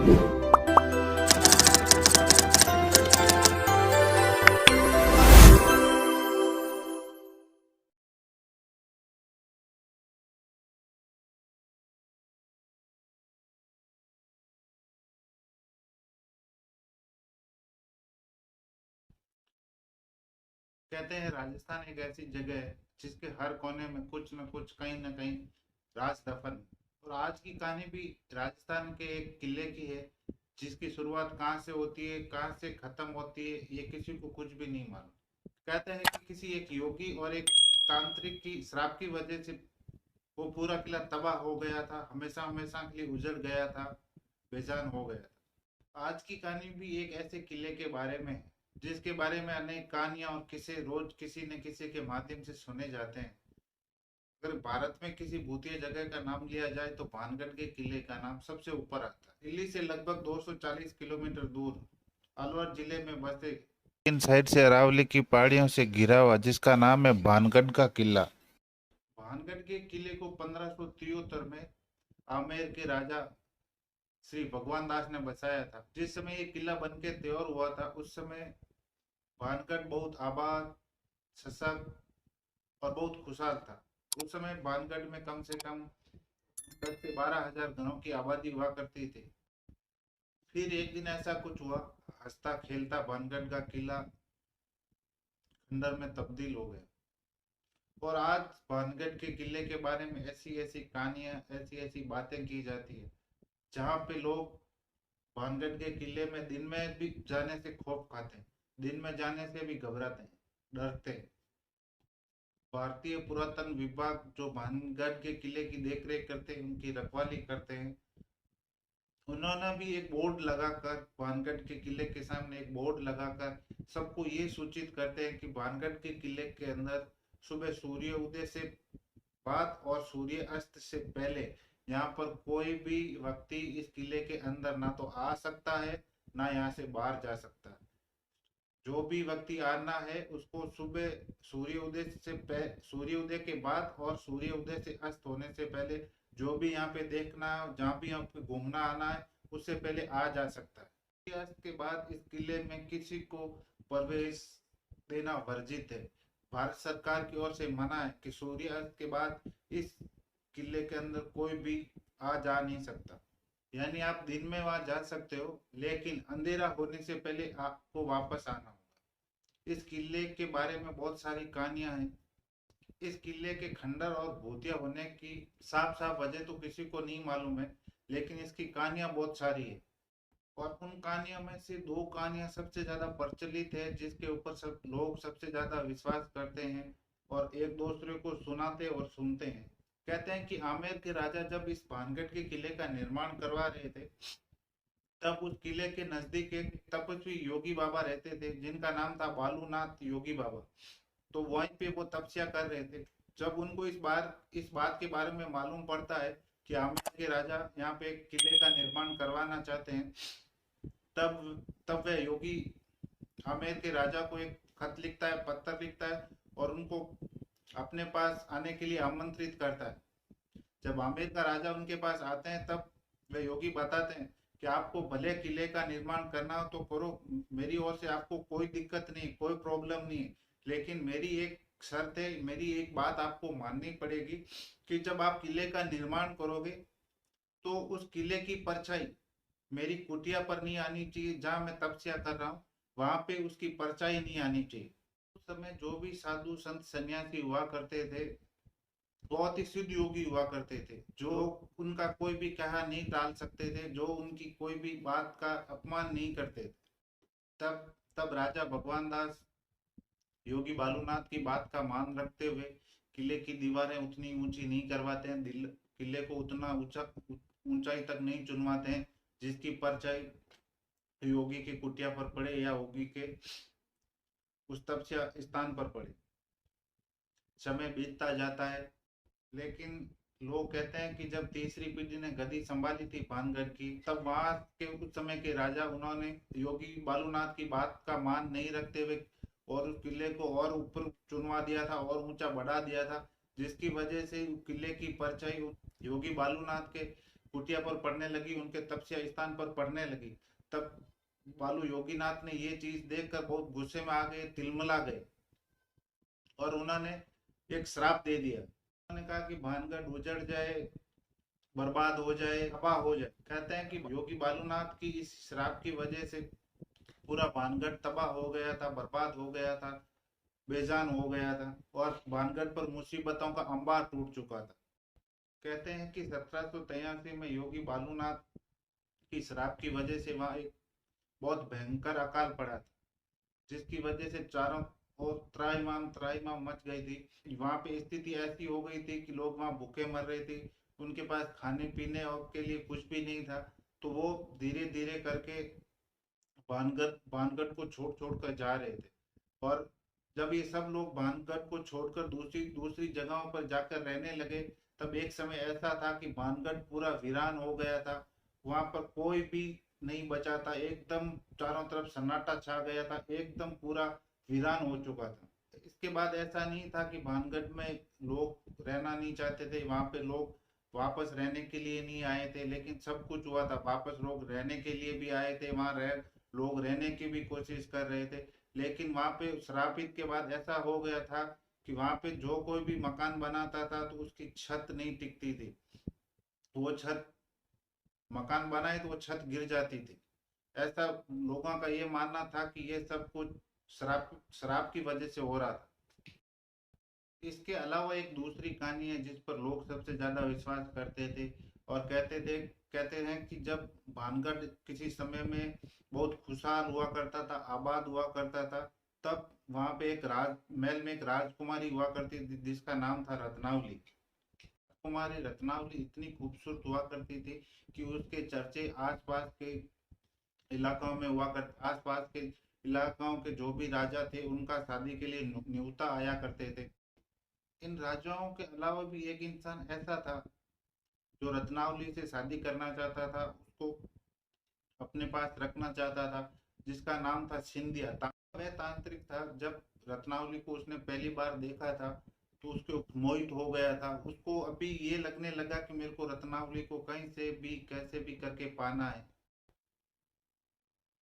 कहते हैं राजस्थान एक ऐसी जगह है जिसके हर कोने में कुछ न कुछ कहीं न कहीं राज दफन है। और आज की कहानी भी राजस्थान के एक किले की है, जिसकी शुरुआत कहाँ से होती है, कहाँ से खत्म होती है, ये किसी को कुछ भी नहीं मालूम। कहते हैं कि किसी एक योगी और एक तांत्रिक की श्राप की वजह से वो पूरा किला तबाह हो गया था, हमेशा हमेशा के लिए उजड़ गया था, बेजान हो गया था। आज की कहानी भी एक ऐसे किले के बारे में है जिसके बारे में अनेक कहानियां और किस्से रोज किसी न किसी के माध्यम से सुने जाते हैं। अगर भारत में किसी भूतिया जगह का नाम लिया जाए तो भानगढ़ के किले का नाम सबसे ऊपर आता है। दिल्ली से लगभग 240 किलोमीटर दूर अलवर जिले में बसे इन साइड से अरावली की पहाड़ियों से घिरा हुआ जिसका नाम है भानगढ़ का किला। भानगढ़ के किले को 1573 में आमेर के राजा श्री भगवान दास ने बसाया था। जिस समय ये किला बन के तैयार हुआ था उस समय भानगढ़ बहुत आबाद, सशक्त और बहुत खुशहाल था। उस समय भानगढ़ में कम से कम 10 से 12 हजार घरों की आबादी हुआ करती थी। फिर एक दिन ऐसा कुछ हुआ, हंसता खेलता भानगढ़ का किला खंडर में तब्दील हो गया। और आज भानगढ़ के किले के बारे में ऐसी ऐसी कहानियां, ऐसी ऐसी बातें की जाती है, जहाँ पे लोग भानगढ़ के किले में दिन में भी जाने से खौफ खाते हैं, दिन में जाने से भी घबराते हैं, डरते हैं। भारतीय पुरातन विभाग जो भानगढ़ के किले की देखरेख करते हैं, उनकी रखवाली करते हैं, उन्होंने भी एक बोर्ड लगाकर भानगढ़ के किले के सामने एक बोर्ड लगाकर सबको ये सूचित करते हैं कि भानगढ़ के किले के अंदर सुबह सूर्य उदय से बाद और सूर्य अस्त से पहले यहाँ पर कोई भी व्यक्ति इस किले के अंदर ना तो आ सकता है, ना यहाँ से बाहर जा सकता है। जो भी व्यक्ति आना है उसको सुबह सूर्योदय के बाद और सूर्योदय से अस्त होने से पहले, जो भी यहाँ पे देखना है, जहाँ भी यहाँ पे घूमना आना है, उससे पहले आ जा सकता है। सूर्यास्त के बाद इस किले में किसी को प्रवेश देना वर्जित है। भारत सरकार की ओर से मना है कि सूर्यास्त के बाद इस किले के अंदर कोई भी आ जा नहीं सकता। यानी आप दिन में वहां जा सकते हो, लेकिन अंधेरा होने से पहले आपको वापस आना होगा। इस किले के बारे में बहुत सारी कहानियां हैं। इस किले के खंडर और भूतिया होने की साफ साफ वजह तो किसी को नहीं मालूम है, लेकिन इसकी कहानियां बहुत सारी है। और उन कहानियों में से दो कहानियां सबसे ज्यादा प्रचलित है, जिसके ऊपर सब लोग सबसे ज्यादा विश्वास करते हैं और एक दूसरे को सुनाते और सुनते हैं। कहते हैं कि आमेर के राजा जब इस भानगढ़ के किले का निर्माण करवा रहे थे, तब उस किले के नजदीक एक तपस्वी योगी बाबा रहते थे, जिनका नाम था बालूनाथ योगी बाबा। तो वहीं पे वो तपस्या कर रहे थे। जब उनको इस बात के बारे में मालूम पड़ता है कि आमेर के राजा यहाँ पे एक किले का निर्माण करवाना चाहते हैं, तब तब वह योगी आमेर के राजा को एक खत लिखता है, पत्र लिखता है और उनको अपने पास आने के लिए आमंत्रित करता है। जब आमेर का राजा उनके पास आते हैं, तब वे योगी बताते हैं कि आपको भले किले का निर्माण करना हो तो करो, मेरी ओर से आपको कोई दिक्कत नहीं, कोई प्रॉब्लम नहीं है, लेकिन मेरी एक शर्त है, मेरी एक बात आपको माननी पड़ेगी कि जब आप किले का निर्माण करोगे तो उस किले की परछाई मेरी कुटिया पर नहीं आनी चाहिए। जहां मैं तपस्या कर रहा हूँ वहां पे उसकी परछाई नहीं आनी चाहिए। उस समय जो भी साधु संत सन्यासी हुआ करते थे, बहुत ही सिद्ध योगी हुआ करते थे, जो उनका कोई भी कहा नहीं टाल सकते थे, जो उनकी कोई भी बात का अपमान नहीं करते थे। तब तब राजा भगवान दास योगी बालूनाथ की बात का मान रखते हुए किले की दीवारें उतनी ऊंची नहीं करवाते हैं, किले को उतना ऊंचाई तक नहीं चुनवाते हैं जिसकी परछाई योगी की कुटिया पर पड़े या योगी के उस तपस्या स्थान पर पड़े। समय बीतता जाता है, लेकिन लोग कहते हैं कि जब तीसरी पीढ़ी ने गद्दी संभाली थी भानगढ़ की, तब वहां के उस समय के राजा उन्होंने योगी बालूनाथ की बात का मान नहीं रखते हुए और उस किले को और ऊपर चुनवा दिया था और ऊंचा बढ़ा दिया था, जिसकी वजह से किले की परछाई योगी बालूनाथ के कुटिया पर पड़ने लगी, उनके तपस्या स्थान पर पड़ने लगी, तब बालू योगीनाथ ने ये चीज देखकर बहुत गुस्से में आ गए, तिलमिला गए और उन्होंने एक श्राप दे दिया। उन्होंने कहा कि भानगढ़ उजड़ जाए, बर्बाद हो जाए, तबाह हो जाए। कहते हैं कि योगी बालूनाथ की इस श्राप की वजह से पूरा भानगढ़ तबाह हो गया था, बर्बाद हो गया था, बेजान हो गया था और भानगढ़ पर मुसीबतों का अंबार टूट चुका था। कहते हैं कि 1783 में योगी बालूनाथ की श्राप की वजह से वहां एक बहुत भयंकर अकाल पड़ा था, जिसकी वजह से चारों ओर त्राहिमाम त्राहिमाम मच गई थी। वहां पे स्थिति ऐसी हो गई थी कि लोग वहां भूखे मर रहे थे, उनके पास खाने पीने और के लिए कुछ भी नहीं था। तो वो धीरे धीरे करके भानगढ़ को छोड़ छोड़ कर जा रहे थे। और जब ये सब लोग भानगढ़ को छोड़कर दूसरी दूसरी जगहों पर जाकर रहने लगे, तब एक समय ऐसा था कि भानगढ़ पूरा वीरान हो गया था, वहां पर कोई भी नहीं बचा था, एकदम चारों तरफ सन्नाटा छा गया था, एकदम पूरा वीरान हो चुका था। इसके बाद ऐसा नहीं था कि भानगढ़ में लोग रहना नहीं चाहते थे, वहां पे लोग वापस रहने के लिए नहीं आए थे, लेकिन सब कुछ हुआ था, वापस लोग रहने के लिए भी आए थे, वहां लोग रहने की भी कोशिश कर रहे थे। लेकिन वहां पे श्रापित के बाद ऐसा हो गया था कि वहां पे जो कोई भी मकान बनाता था तो उसकी छत नहीं टिकती थी, वो छत मकान बनाए तो वो छत गिर जाती थी। ऐसा लोगों का ये मानना था कि ये सब कुछ शराब शराब की वजह से हो रहा था। इसके अलावा एक दूसरी कहानी है जिस पर लोग सबसे ज्यादा विश्वास करते थे और कहते हैं कि जब भानगढ़ किसी समय में बहुत खुशहाल हुआ करता था, आबाद हुआ करता था, तब वहां पे एक महल में एक राजकुमारी हुआ करती थी जिसका नाम था रत्नावली। कुमारी रत्नावली इतनी खूबसूरत हुआ करती थी कि उसके चर्चे आसपास के इलाकों में हुआ कर आसपास के इलाकों के जो भी राजा थे उनका शादी के लिए न्योता आया करते थे। इन राजाओं के अलावा भी एक इंसान ऐसा था जो रत्नावली से शादी करना चाहता था, उसको अपने पास रखना चाहता था, जिसका नाम था सिंधिया। वह तांत्रिक था। जब रत्नावली को उसने पहली बार देखा था तो उसके मोहित हो गया था। उसको अभी ये लगने लगा कि मेरे को रत्नावली को कहीं से भी कैसे भी करके पाना है।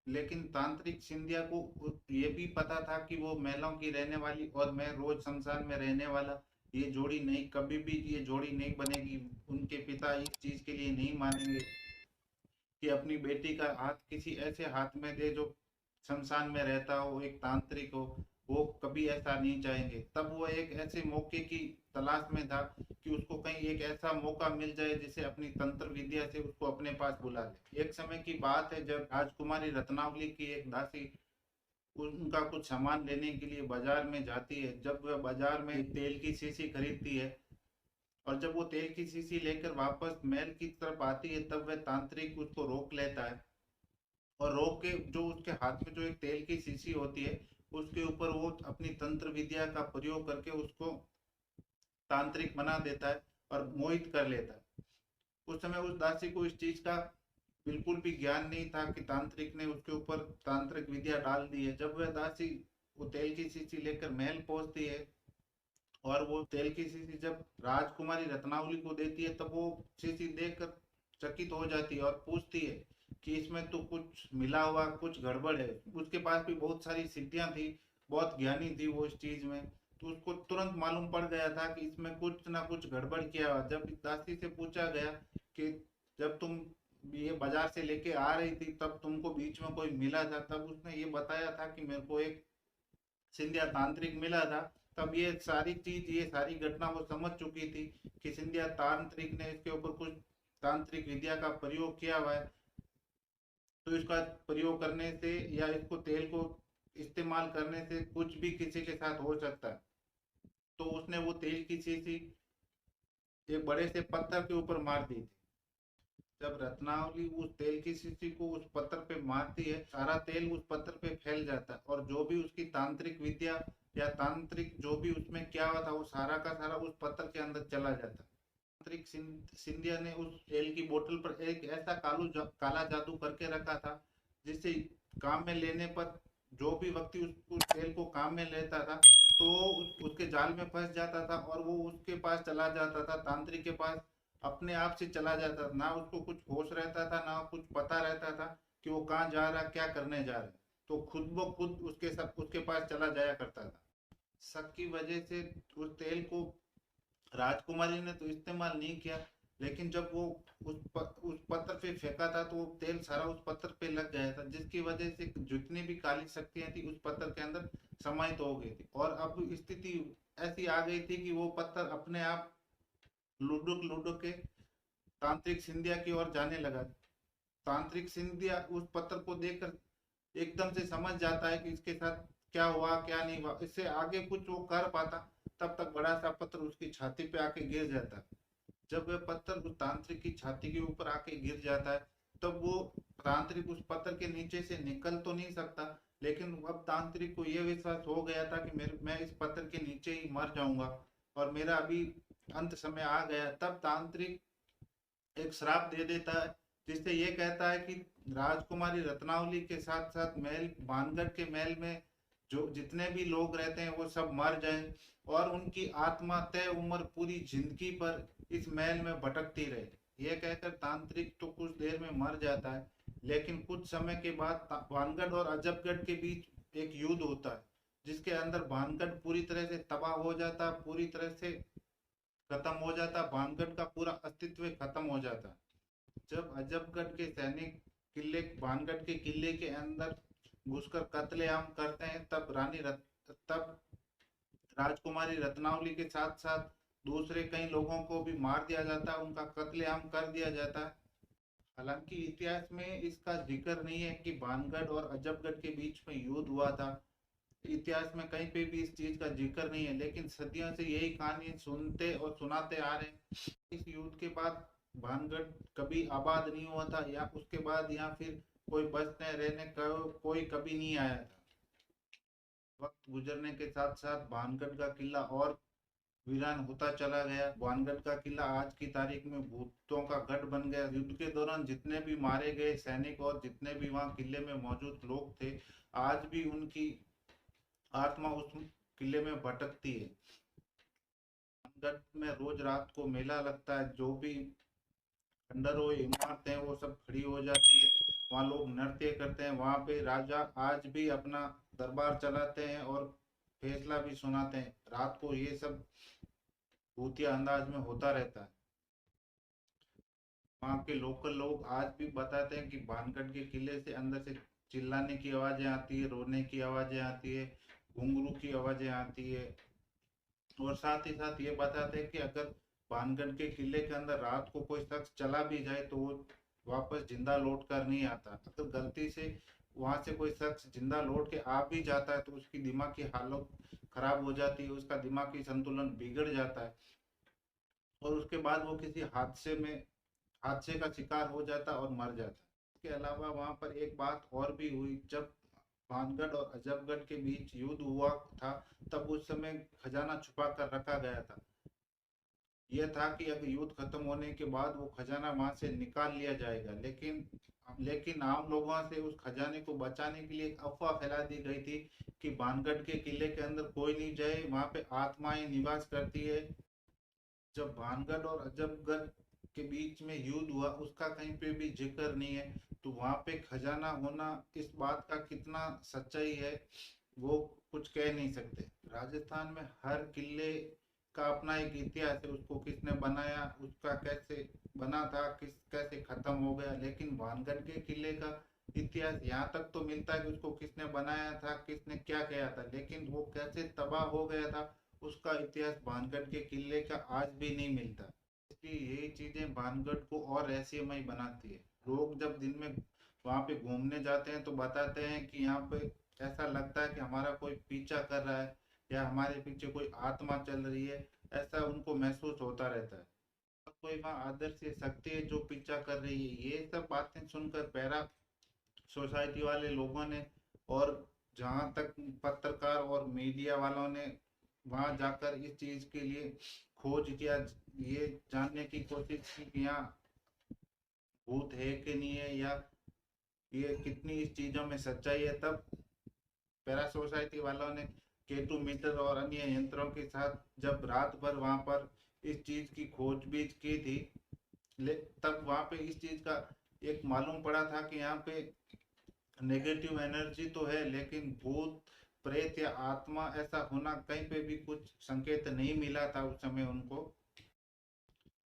लेकिन तांत्रिक सिंधिया को ये भी पता था कि वो महलों की रहने वाली और मैं रोज शमशान में रहने वाला, ये जोड़ी नहीं, कभी भी ये जोड़ी नहीं बनेगी। उनके पिता इस चीज के लिए नहीं मानेंगे कि अपनी बेटी का हाथ किसी ऐसे हाथ में दे जो शमशान में रहता हो, एक तांत्रिक हो। वो कभी ऐसा नहीं चाहेंगे। तब वो एक ऐसे मौके की तलाश में था कि उसको कहीं एक ऐसा मौका मिल जाए जिसे अपनी तंत्र विद्या से उसको अपने पास बुला ले। एक समय की बात है जब राजकुमारी रत्नावली की एक दासी उनका कुछ सामान लेने के लिए बाजार में जाती है। जब वह बाजार में तेल की शीशी खरीदती है और जब वो तेल की शीशी लेकर वापस महल की तरफ आती है, तब वह तांत्रिक उसको रोक लेता है और रोक के जो उसके हाथ में जो एक तेल की शीशी होती है उसके ऊपर वो अपनी तंत्र विद्या का प्रयोग करके उसको तांत्रिक बना देता है और मोहित कर लेता है। उस समय उस दासी को इस चीज का बिल्कुल भी ज्ञान नहीं था कि तांत्रिक ने उसके ऊपर तांत्रिक विद्या डाल दी है। जब वह दासी वो तेल की शीशी लेकर महल पहुंचती है और वो तेल की शीशी जब राजकुमारी रत्नावली को देती है, तब वो शीशी देखकर चकित हो जाती है और पूछती है कि इसमें तो कुछ मिला हुआ, कुछ गड़बड़ है। उसके पास भी बहुत सारी सिद्धियां थी, बहुत ज्ञानी थी वो इस चीज में। तो उसको तुरंत मालूम पड़ गया था कि इसमें कुछ ना कुछ गड़बड़ किया हुआ। जब दासी से पूछा गया कि जब तुम ये बाजार से लेके आ रही थी तब तुमको बीच में कोई मिला था, तब उसने ये बताया था कि मेरे को एक सिंधिया तांत्रिक मिला था। तब ये सारी चीज, ये सारी घटना वो समझ चुकी थी कि सिंधिया तांत्रिक ने इसके ऊपर कुछ तांत्रिक विद्या का प्रयोग किया हुआ है। तो इसका प्रयोग करने से या इसको तेल को इस्तेमाल करने से कुछ भी किसी के साथ हो सकता है। तो उसने वो तेल की शीशी एक बड़े से पत्थर के ऊपर मार दी थी। जब रत्नावली उस तेल की शीशी को उस पत्थर पे मारती है, सारा तेल उस पत्थर पे फैल जाता है और जो भी उसकी तांत्रिक विद्या या तांत्रिक जो भी उसमें क्या हुआ था वो सारा का सारा उस पत्थर के अंदर चला जाता है। तांत्रिक सिंधिया ने उस तेल की बोतल पर एक ऐसा काला जादू करके रखा था जिससे काम में लेने पर जो भी व्यक्ति उस तेल को काम में लेता था तो उसके जाल में फंस जाता था और वो उसके पास चला जाता था, तांत्रिक के पास। अपने आप से चला जाता था, ना उसको कुछ होश रहता था, ना कुछ पता रहता था कि वो कहाँ जा रहा, क्या करने जा रहा है। तो खुद ब खुद उसके पास चला जाया करता था। शक की वजह से उस तेल को राजकुमारी ने तो इस्तेमाल नहीं किया, लेकिन जब वो उस पत्थर पे फेंका था तो वो तेल सारा उस पत्थर पे लग गया था, जिसकी वजह से जितनी भी काली शक्तियां थी उस पत्थर के अंदर समाहित हो गई थी। और अब स्थिति ऐसी आ गई थी कि वो पत्थर अपने आप लुढ़क लुढ़क के तांत्रिक सिंधिया की ओर जाने लगा। तांत्रिक सिंधिया उस पत्थर को देखकर एकदम से समझ जाता है कि इसके साथ क्या हुआ क्या नहीं हुआ, इससे आगे कुछ वो कर पाता। तब तक बड़ा सा पत्थर उसकी छाती पे आके गिर जाता है। जब वह पत्थर उस तांत्रिक की छाती के ऊपर आके गिर जाता है, तब वो तांत्रिक उस पत्थर के नीचे से निकल तो नहीं सकता, लेकिन अब तांत्रिक को यह विश्वास हो गया था कि मैं इस पत्थर के नीचे ही मर जाऊंगा और मेरा अभी अंत समय आ गया। तब तांत्रिक एक श्राप दे देता है, जिससे ये कहता है कि राजकुमारी रत्नावली के साथ साथ महल भानगढ़ के महल में जो जितने भी लोग रहते हैं वो सब मर जाएं और उनकी आत्मा तय उम्र पूरी जिंदगी पर इस महल में भटकती रहे। यह कहकर तांत्रिक तो कुछ देर में मर जाता है, लेकिन कुछ समय के बाद भानगढ़ और अजबगढ़ के बीच एक युद्ध होता है, जिसके अंदर भानगढ़ पूरी तरह से तबाह हो जाता, पूरी तरह से खत्म हो जाता, भानगढ़ का पूरा अस्तित्व खत्म हो जाता। जब अजबगढ़ के सैनिक किले भानगढ़ के किले के अंदर घुसकर कत्लेआम करते हैं, तब राजकुमारी रत्नावली के साथ साथ दूसरे कई लोगों को भी मार दिया जाता है, उनका कत्लेआम कर दिया जाता है। हालांकि इतिहास में इसका जिक्र नहीं है कि भानगढ़ और अजबगढ़ के बीच में युद्ध हुआ था। इतिहास में कहीं पे भी इस चीज का जिक्र नहीं है, लेकिन सदियों से यही कहानी सुनते और सुनाते आ रहे हैं। इस युद्ध के बाद भानगढ़ कभी आबाद नहीं हुआ था, या उसके बाद यहाँ फिर कोई बसने रहने का कोई कभी नहीं आया था। वक्त गुजरने के साथ साथ भानगढ़ का किला और वीरान होता चला गया। भानगढ़ का किला आज की तारीख में भूतों का गढ़ बन गया। युद्ध के दौरान जितने भी मारे गए सैनिक और जितने भी वहां किले में मौजूद लोग थे, आज भी उनकी आत्मा उस किले में भटकती है। भानगढ़ में रोज रात को मेला लगता है, जो भी खंडर हो इमारतें वो सब खड़ी हो जाती है, वहाँ लोग नृत्य करते हैं, वहाँ पे राजा आज भी अपना दरबार चलाते हैं और फैसला भी सुनाते हैं। रात को ये सब भूतिया अंदाज में होता रहता है। वहाँ के लोकल लोग आज भी बताते हैं कि भानगढ़ के किले से अंदर से चिल्लाने की आवाजें आती है, रोने की आवाजें आती है, घुंघरू की आवाजें आती है। और साथ ही साथ ये बताते हैं कि अगर भानगढ़ के किले के अंदर रात को कोई शख्स चला भी जाए तो वो वापस जिंदा लौट कर नहीं आता। अगर गलती से वहां से कोई शख्स जिंदा लौट के आ भी जाता है तो उसकी दिमाग की हालत खराब हो जाती है, उसका दिमागी संतुलन बिगड़ जाता है और उसके बाद वो किसी हादसे का शिकार हो जाता और मर जाता। इसके अलावा वहां पर एक बात और भी हुई, जब भानगढ़ और अजबगढ़ के बीच युद्ध हुआ था, तब उस समय खजाना छुपा कर रखा गया था। यह था कि अगर युद्ध खत्म होने के बाद वो खजाना वहां से निकाल लिया जाएगा, लेकिन आम लोगों से उस खजाने को बचाने के लिए एक अफवाह फैला दी गई थी कि भानगढ़ के किले के अंदर कोई नहीं जाए, वहां पे आत्माएं निवास करती है। जब भानगढ़ और अजबगढ़ के बीच में युद्ध हुआ उसका कहीं पे भी जिक्र नहीं है, तो वहां पे खजाना होना इस बात का कितना सच्चाई है वो कुछ कह नहीं सकते। राजस्थान में हर किले का अपना एक इतिहास है, उसको किसने बनाया, उसका कैसे बना था, कैसे खत्म हो गया। लेकिन भानगढ़ के किले का इतिहास यहाँ तक तो मिलता है कि उसको किसने बनाया था, किसने क्या किया था, लेकिन वो कैसे तबाह हो गया था उसका इतिहास भानगढ़ के किले का आज भी नहीं मिलता। इसलिए यही चीजें भानगढ़ को और रहस्यमय बनाती है। लोग जब दिन में वहां पे घूमने जाते हैं तो बताते हैं कि यहाँ पे ऐसा लगता है कि हमारा कोई पीछा कर रहा है या हमारे पीछे कोई आत्मा चल रही है, ऐसा उनको महसूस होता रहता है। और कोई वहाँ अदृश्य शक्ति है जो पीछा कर रही है। ये सब बातें सुनकर पैरा सोसाइटी वाले लोगों ने और जहाँ तक पत्रकार और मीडिया वालों ने वहां जाकर इस चीज के लिए खोज किया, ये जानने की कोशिश की कि यहाँ भूत है कि नहीं है, या ये कितनी इस चीजों में सच्चाई है। तब पैरा सोसाइटी वालों ने केटू मीटर और अन्य यंत्रों के साथ जब रात भर वहां पर इस चीज की खोजबीन की थी, तब वहां पे इस चीज का एक मालूम पड़ा था कि यहाँ पे नेगेटिव एनर्जी तो है, लेकिन भूत प्रेत या आत्मा ऐसा होना कहीं पे भी कुछ संकेत नहीं मिला था उस समय उनको।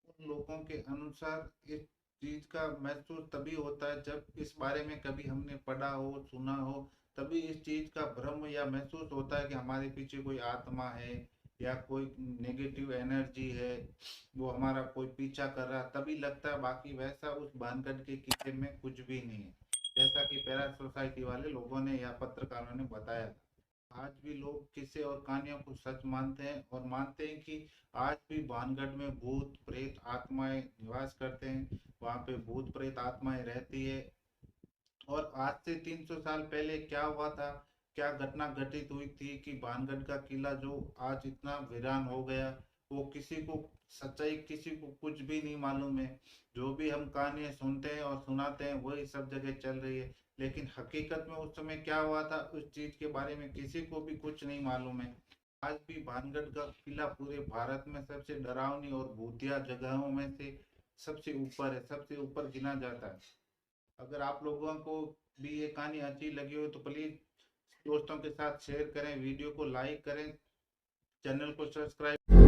उन लोगों के अनुसार इस चीज का महसूस तभी होता है जब इस बारे में कभी हमने पढ़ा हो, सुना हो, तभी इस चीज का भ्रम या महसूस होता है कि हमारे पीछे कोई आत्मा है या कोई नेगेटिव एनर्जी है, वो हमारा कोई पीछा कर रहा, तभी लगता है। बाकी वैसा उस भानगढ़ के किले में कुछ भी नहीं है, जैसा कि पैरा सोसाइटी वाले लोगों ने या पत्रकारों ने बताया था। आज भी लोग किस्से और कहानियों को सच मानते हैं और मानते हैं कि आज भी भानगढ़ में भूत प्रेत आत्माएं निवास करते हैं, वहां पे भूत प्रेत आत्माएं रहती है। और आज से 300 साल पहले क्या हुआ था, क्या घटना घटित हुई थी कि भानगढ़ का किला जो आज इतना वीरान हो गया, वो किसी को सच्चाई किसी को कुछ भी नहीं मालूम है। जो भी हम कहानियां सुनते हैं और सुनाते हैं वही सब जगह चल रही है, लेकिन हकीकत में उस समय क्या हुआ था उस चीज के बारे में किसी को भी कुछ नहीं मालूम है। आज भी भानगढ़ का किला पूरे भारत में सबसे डरावनी और भूतिया जगहों में से सबसे ऊपर है, सबसे ऊपर गिना जाता है। अगर आप लोगों को भी ये कहानी अच्छी लगी हो तो प्लीज दोस्तों के साथ शेयर करें, वीडियो को लाइक करें, चैनल को सब्सक्राइब